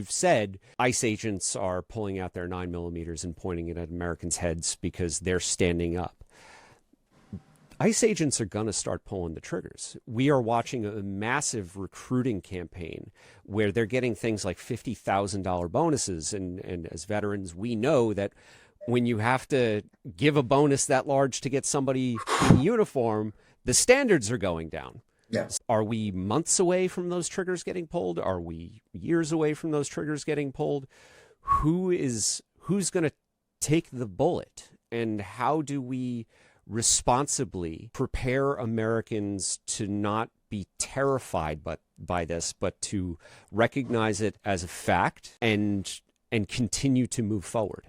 you've said, ICE agents are pulling out their 9mm and pointing it at Americans' heads because they're standing up. ICE agents are going to start pulling the triggers. We are watching a massive recruiting campaign where they're getting things like $50,000 bonuses. And as veterans, we know that when you have to give a bonus that large to get somebody in uniform, the standards are going down. Yes. Are we months away from those triggers getting pulled? Are we years away from those triggers getting pulled? Who's going to take the bullet? And how do we responsibly prepare Americans to not be terrified by this, but to recognize it as a fact and continue to move forward?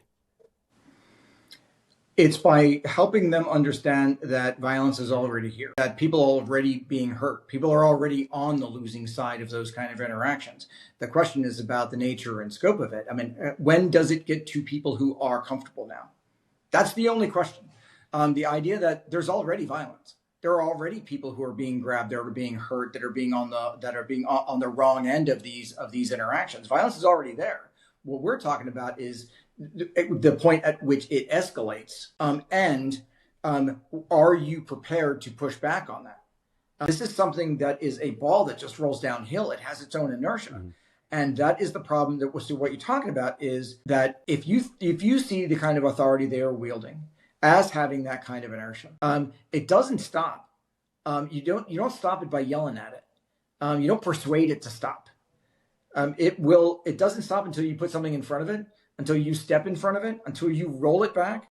It's by helping them understand that violence is already here, that people are already being hurt. People are already on the losing side of those kind of interactions. The question is about the nature and scope of it. I mean, when does it get to people who are comfortable now? That's the only question. The idea that there's already violence. There are already people who are being grabbed, that are being hurt, that are being on the wrong end of these interactions. Violence is already there. What we're talking about is the point at which it escalates, and are you prepared to push back on that? This is something that is a ball that just rolls downhill. It has its own inertia. Mm-hmm. And that is the problem. So what you're talking about is that if you see the kind of authority they are wielding as having that kind of inertia, it doesn't stop. You don't stop it by yelling at it. You don't persuade it to stop. It doesn't stop until you put something in front of it, until you step in front of it, until you roll it back,